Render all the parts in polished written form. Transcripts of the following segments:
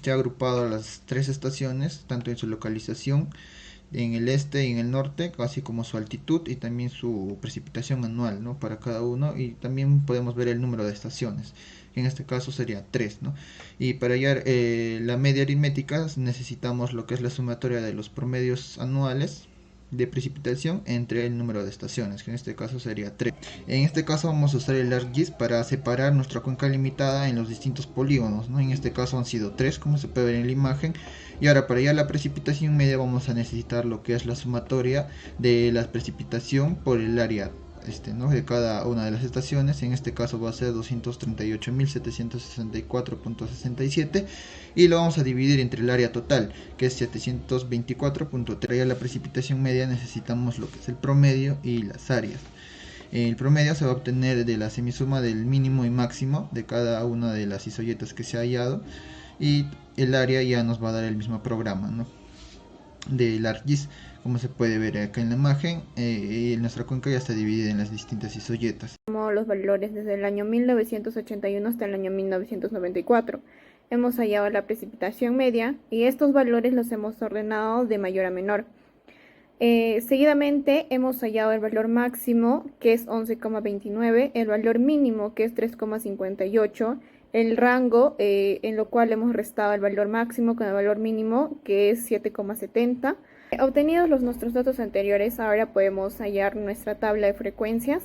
se ha agrupado a las tres estaciones, tanto en su localización, en el este y en el norte, así como su altitud y también su precipitación anual, ¿no? Para cada uno, y también podemos ver el número de estaciones, que en este caso sería 3, ¿no? Y para hallar la media aritmética necesitamos lo que es la sumatoria de los promedios anuales de precipitación entre el número de estaciones, que en este caso sería 3. En este caso vamos a usar el ArcGIS para separar nuestra cuenca limitada en los distintos polígonos, ¿no? En este caso han sido 3, como se puede ver en la imagen. Y ahora para hallar la precipitación media vamos a necesitar lo que es la sumatoria de la precipitación por el área, ¿no? De cada una de las estaciones. En este caso va a ser 238.764.67 y lo vamos a dividir entre el área total, que es 724.3. Ya la precipitación media necesitamos lo que es el promedio y las áreas. El promedio se va a obtener de la semisuma del mínimo y máximo de cada una de las isoyetas que se ha hallado, y el área ya nos va a dar el mismo programa, ¿no? Del ArcGIS. Como se puede ver acá en la imagen, nuestra cuenca ya está dividida en las distintas isoyetas. Los valores desde el año 1981 hasta el año 1994. Hemos hallado la precipitación media y estos valores los hemos ordenado de mayor a menor. Seguidamente hemos hallado el valor máximo, que es 11,29, el valor mínimo, que es 3,58, el rango, en lo cual hemos restado el valor máximo con el valor mínimo, que es 7,70. Obtenidos nuestros datos anteriores, ahora podemos hallar nuestra tabla de frecuencias,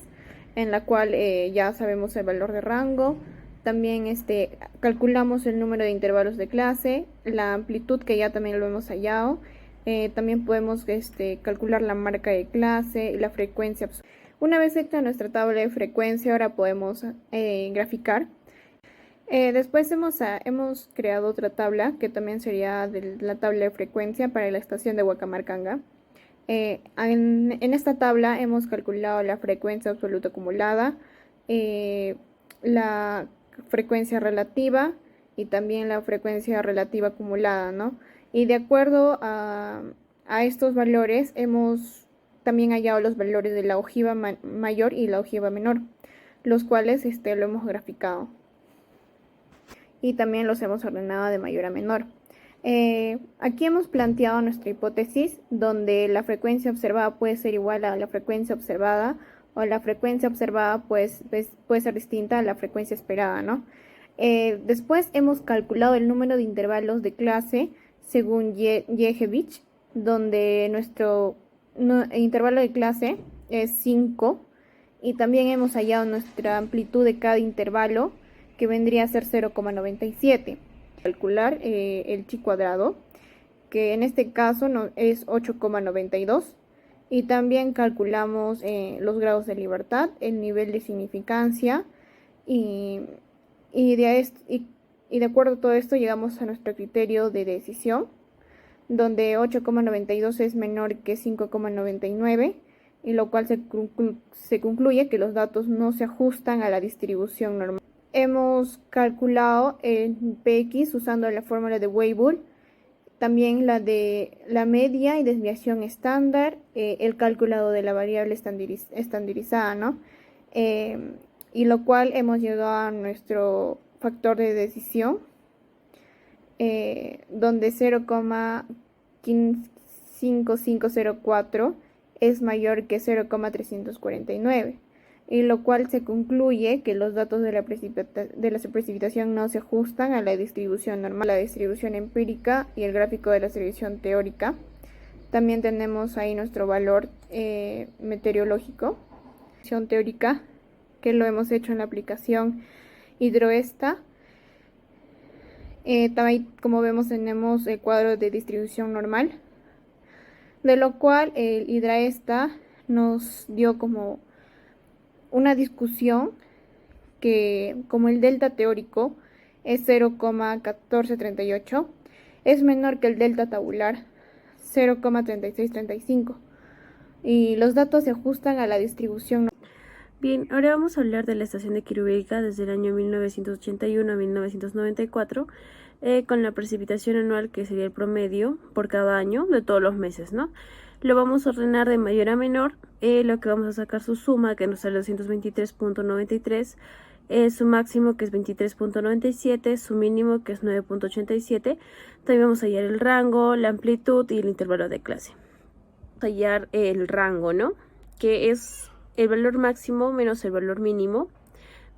en la cual ya sabemos el valor de rango. También calculamos el número de intervalos de clase, la amplitud, que ya también lo hemos hallado. También podemos calcular la marca de clase y la frecuencia. Una vez hecha nuestra tabla de frecuencia, ahora podemos graficar. Después hemos creado otra tabla, que también sería de la tabla de frecuencia para la estación de Huacamarcanga. En esta tabla hemos calculado la frecuencia absoluta acumulada, la frecuencia relativa y también la frecuencia relativa acumulada, ¿no? Y de acuerdo a estos valores hemos también hallado los valores de la ojiva mayor y la ojiva menor, los cuales lo hemos graficado y también los hemos ordenado de mayor a menor. Aquí hemos planteado nuestra hipótesis, donde la frecuencia observada puede ser igual a la frecuencia observada, o la frecuencia observada pues, puede ser distinta a la frecuencia esperada, ¿no? Después hemos calculado el número de intervalos de clase según Yehevich, donde nuestro intervalo de clase es 5, y también hemos hallado nuestra amplitud de cada intervalo, que vendría a ser 0,97. Calcular el chi cuadrado, que en este caso es 8,92, y también calculamos los grados de libertad, el nivel de significancia, y de acuerdo a todo esto llegamos a nuestro criterio de decisión, donde 8,92 es menor que 5,99, y lo cual se concluye que los datos no se ajustan a la distribución normal. Hemos calculado el PX usando la fórmula de Weibull, también la de la media y desviación estándar, el calculado de la variable estandarizada, ¿no? Y lo cual hemos llegado a nuestro factor de decisión, donde 0,5504 es mayor que 0,349. Y lo cual se concluye que los datos de la precipitación no se ajustan a la distribución normal, la distribución empírica y el gráfico de la distribución teórica. También tenemos ahí nuestro valor meteorológico, teórica, que lo hemos hecho en la aplicación Hidroesta. También, como vemos, tenemos el cuadro de distribución normal, de lo cual el Hidroesta nos dio como una discusión que, como el delta teórico es 0,1438, es menor que el delta tabular 0,3635, y los datos se ajustan a la distribución. Bien, ahora vamos a hablar de la estación de Quirubilca desde el año 1981 a 1994, con la precipitación anual, que sería el promedio por cada año de todos los meses, ¿no? Lo vamos a ordenar de mayor a menor, lo que vamos a sacar su suma, que nos sale 223.93, su máximo que es 23.97, su mínimo que es 9.87. También vamos a hallar el rango, la amplitud y el intervalo de clase. Vamos a hallar el rango, ¿no? Que es el valor máximo menos el valor mínimo,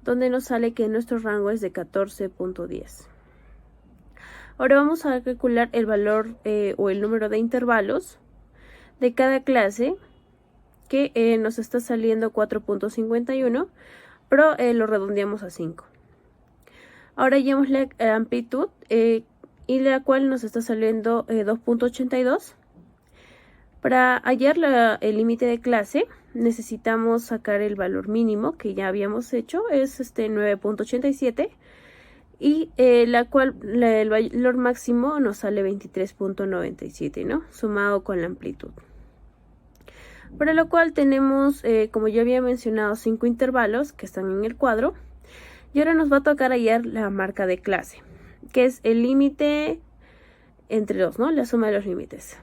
donde nos sale que nuestro rango es de 14.10. Ahora vamos a calcular el valor o el número de intervalos de cada clase, que nos está saliendo 4.51, pero lo redondeamos a 5. Ahora hallamos la amplitud, y la cual nos está saliendo 2.82. Para hallar el límite de clase necesitamos sacar el valor mínimo que ya habíamos hecho, es 9.87, y el valor máximo nos sale 23.97, ¿no? Sumado con la amplitud. Para lo cual tenemos, como ya había mencionado, 5 intervalos que están en el cuadro. Y ahora nos va a tocar hallar la marca de clase, que es el límite entre dos, ¿no? La suma de los límites.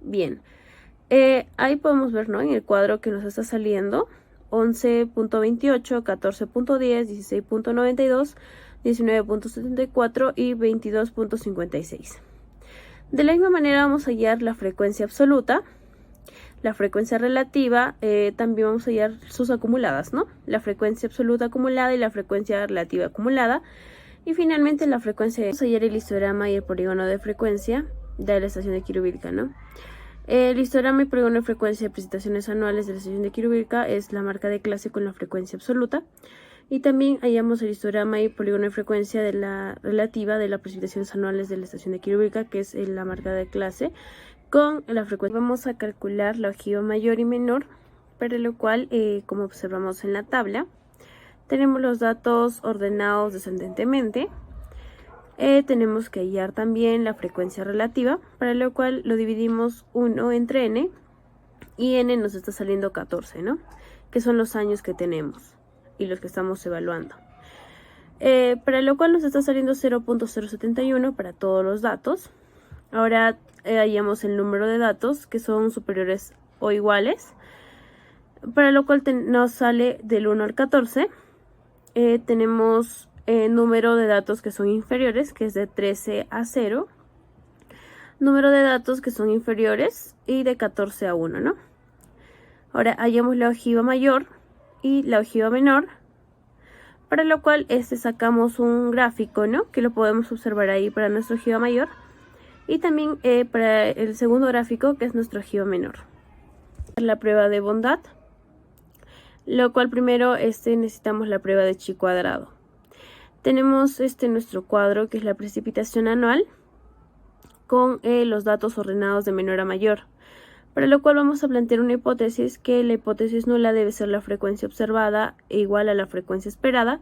Bien, ahí podemos ver, ¿no? En el cuadro que nos está saliendo 11.28, 14.10, 16.92, 19.74 y 22.56. De la misma manera vamos a hallar la frecuencia absoluta, la frecuencia relativa, también vamos a hallar sus acumuladas, ¿no? La frecuencia absoluta acumulada y la frecuencia relativa acumulada. Y finalmente la frecuencia. Vamos a hallar el histograma y el polígono de frecuencia de la estación de Quirubilca, ¿no? El histograma y polígono de frecuencia de precipitaciones anuales de la estación de Quirubilca es la marca de clase con la frecuencia absoluta. Y también hallamos el histograma y polígono de frecuencia de la relativa de las precipitaciones anuales de la estación de Quirubilca, que es la marca de clase con la frecuencia. Vamos a calcular la ojiva mayor y menor, para lo cual, como observamos en la tabla, tenemos los datos ordenados descendentemente. Tenemos que hallar también la frecuencia relativa, para lo cual lo dividimos 1 entre n, y n nos está saliendo 14, ¿no? Que son los años que tenemos y los que estamos evaluando. Para lo cual nos está saliendo 0.071 para todos los datos. Ahora hallamos el número de datos que son superiores o iguales, para lo cual nos sale del 1 al 14. Tenemos número de datos que son inferiores, que es de 13 a 0. Número de datos que son inferiores y de 14 a 1, ¿no? Ahora hallamos la ojiva mayor y la ojiva menor, para lo cual sacamos un gráfico, ¿no? Que lo podemos observar ahí para nuestra ojiva mayor, y también para el segundo gráfico, que es nuestra ojiva menor. La prueba de bondad, lo cual primero necesitamos la prueba de chi cuadrado. Tenemos nuestro cuadro, que es la precipitación anual con los datos ordenados de menor a mayor, para lo cual vamos a plantear una hipótesis, que la hipótesis nula debe ser la frecuencia observada igual a la frecuencia esperada,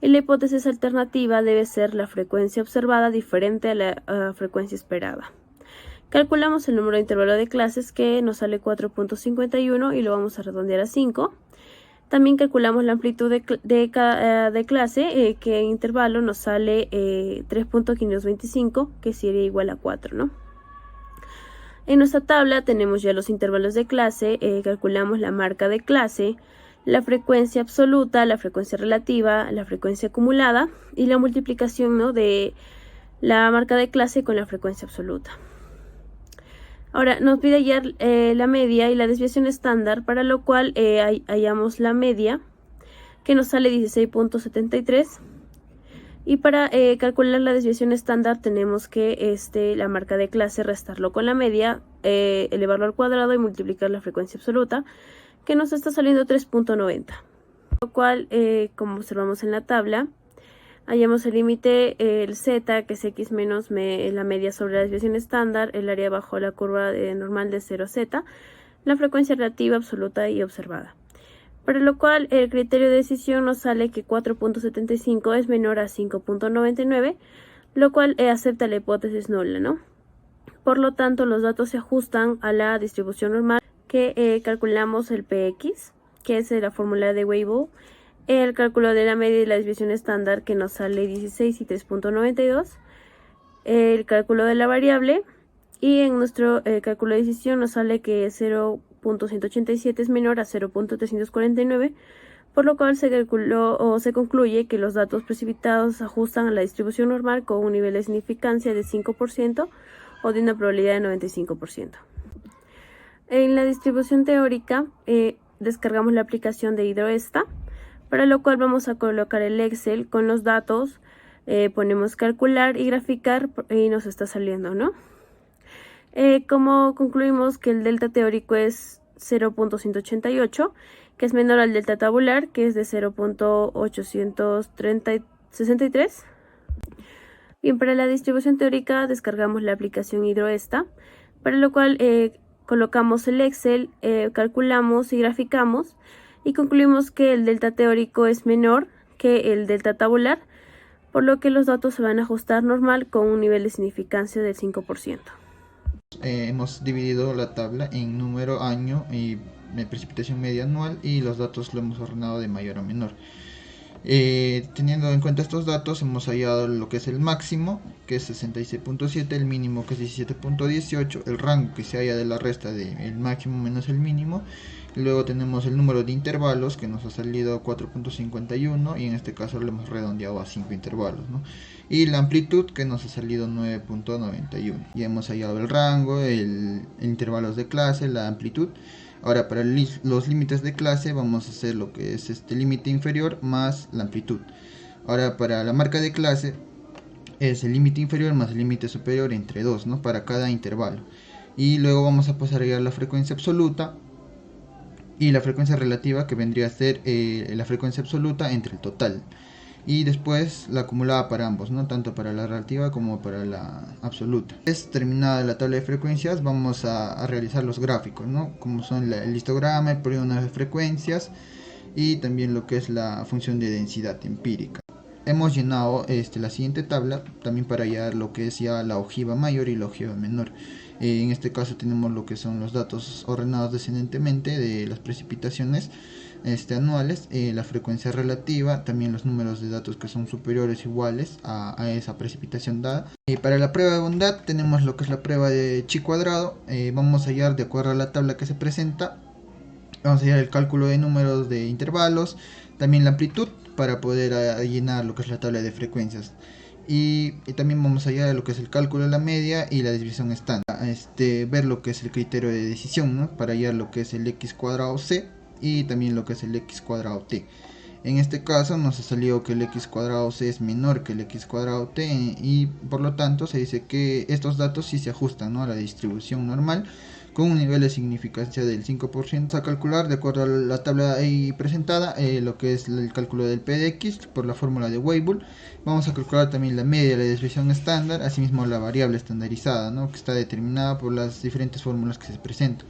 y la hipótesis alternativa debe ser la frecuencia observada diferente a la frecuencia esperada. Calculamos el número de intervalo de clases, que nos sale 4.51 y lo vamos a redondear a 5. También calculamos la amplitud de clase, que en intervalo nos sale 3.525, que sería igual a 4, ¿no? En nuestra tabla tenemos ya los intervalos de clase, calculamos la marca de clase, la frecuencia absoluta, la frecuencia relativa, la frecuencia acumulada y la multiplicación, ¿no?, de la marca de clase con la frecuencia absoluta. Ahora nos pide hallar la media y la desviación estándar, para lo cual hallamos la media, que nos sale 16.73. Y para calcular la desviación estándar tenemos que la marca de clase restarlo con la media, elevarlo al cuadrado y multiplicar la frecuencia absoluta, que nos está saliendo 3.90. Lo cual, como observamos en la tabla, hallamos el límite, el z, que es x menos la media sobre la desviación estándar, el área bajo la curva normal de 0z, la frecuencia relativa absoluta y observada. Para lo cual el criterio de decisión nos sale que 4.75 es menor a 5.99, lo cual acepta la hipótesis nula, ¿no? Por lo tanto, los datos se ajustan a la distribución normal, que calculamos el px, que es la fórmula de Weibull, el cálculo de la media y la desviación estándar, que nos sale 16 y 3.92, el cálculo de la variable, y en nuestro cálculo de decisión nos sale que 0.187 es menor a 0.349, por lo cual se calculó o se concluye que los datos precipitados se ajustan a la distribución normal con un nivel de significancia de 5% o de una probabilidad de 95%. En la distribución teórica descargamos la aplicación de Hidroesta, para lo cual vamos a colocar el Excel con los datos, ponemos calcular y graficar y nos está saliendo, ¿no? Como concluimos que el delta teórico es 0.188, que es menor al delta tabular, que es de 0.863. Bien, para la distribución teórica descargamos la aplicación Hidroesta, para lo cual colocamos el Excel, calculamos y graficamos y concluimos que el delta teórico es menor que el delta tabular, por lo que los datos se van a ajustar normal con un nivel de significancia del 5%. Hemos dividido la tabla en número, año y precipitación media anual, y los datos lo hemos ordenado de mayor a menor. Teniendo en cuenta estos datos, hemos hallado lo que es el máximo, que es 66.7, el mínimo, que es 17.18, el rango que se halla de la resta del máximo menos el mínimo. Luego tenemos el número de intervalos, que nos ha salido 4.51, y en este caso lo hemos redondeado a 5 intervalos, ¿no? Y la amplitud, que nos ha salido 9.91. Y hemos hallado el rango, el intervalos de clase, la amplitud. Ahora, para los límites de clase vamos a hacer lo que es este límite inferior más la amplitud. Ahora, para la marca de clase es el límite inferior más el límite superior entre 2, ¿no? Para cada intervalo. Y luego vamos a pasar a hallar la frecuencia absoluta y la frecuencia relativa, que vendría a ser la frecuencia absoluta entre el total. Y después la acumulada para ambos, ¿no? Tanto para la relativa como para la absoluta. Es terminada la tabla de frecuencias, vamos a realizar los gráficos, ¿no? Como son el histograma, el polígono de frecuencias y también lo que es la función de densidad empírica. Hemos llenado la siguiente tabla también para hallar lo que es ya la ojiva mayor y la ojiva menor. En este caso tenemos lo que son los datos ordenados descendentemente de las precipitaciones anuales, la frecuencia relativa, también los números de datos que son superiores o iguales a esa precipitación dada. Para la prueba de bondad tenemos lo que es la prueba de chi cuadrado. Vamos a hallar, de acuerdo a la tabla que se presenta, vamos a hallar el cálculo de números de intervalos, también la amplitud, para poder llenar lo que es la tabla de frecuencias. Y también vamos a hallar lo que es el cálculo de la media y la desviación estándar. Ver lo que es el criterio de decisión, ¿no? Para hallar lo que es el x cuadrado c y también lo que es el x cuadrado t. En este caso nos ha salido que el x cuadrado c es menor que el x cuadrado t, y por lo tanto se dice que estos datos sí se ajustan, ¿no? A la distribución normal con un nivel de significancia del 5%. A calcular, de acuerdo a la tabla ahí presentada, lo que es el cálculo del p de x por la fórmula de Weibull. Vamos a calcular también la media de la desviación estándar, asimismo la variable estandarizada, ¿no? Que está determinada por las diferentes fórmulas que se presentan.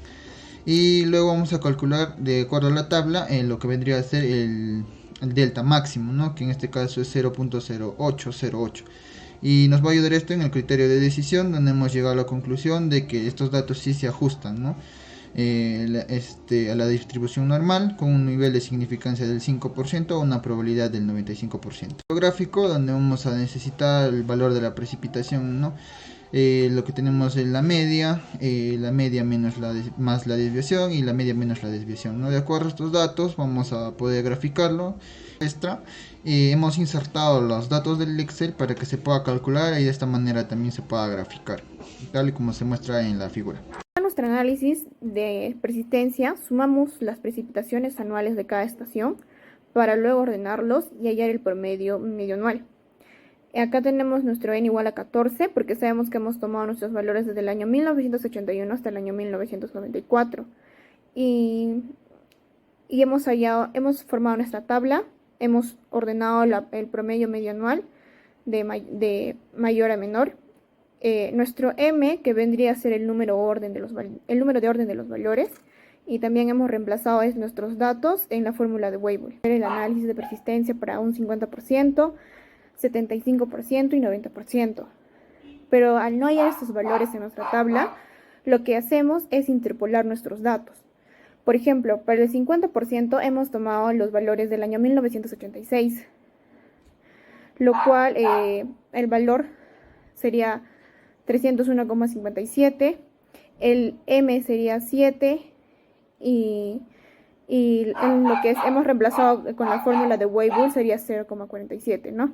Y luego vamos a calcular, de acuerdo a la tabla, lo que vendría a ser el delta máximo, ¿no? Que en este caso es 0.0808. Y nos va a ayudar esto en el criterio de decisión, donde hemos llegado a la conclusión de que estos datos sí se ajustan, ¿no? A la distribución normal con un nivel de significancia del 5% o una probabilidad del 95%. El gráfico, donde vamos a necesitar el valor de la precipitación, ¿no? Lo que tenemos es la media menos más la desviación, y la media menos la desviación, ¿no? De acuerdo a estos datos vamos a poder graficarlo. Hemos insertado los datos del Excel para que se pueda calcular y de esta manera también se pueda graficar, tal y como se muestra en la figura. En nuestro análisis de persistencia sumamos las precipitaciones anuales de cada estación para luego ordenarlos y hallar el promedio medio anual. Acá tenemos nuestro n igual a 14 porque sabemos que hemos tomado nuestros valores desde el año 1981 hasta el año 1994 y hemos formado nuestra tabla, hemos ordenado el promedio medio anual de mayor a menor. Nuestro m, que vendría a ser el número de orden de los valores, y también hemos reemplazado nuestros datos en la fórmula de Weibull. El análisis de persistencia para un 50%, 75% y 90%. Pero al no hallar estos valores en nuestra tabla, lo que hacemos es interpolar nuestros datos. Por ejemplo, para el 50% hemos tomado los valores del año 1986, lo cual el valor sería 301,57, el M sería 7 y y en lo que hemos reemplazado con la fórmula de Weibull sería 0,47, ¿no?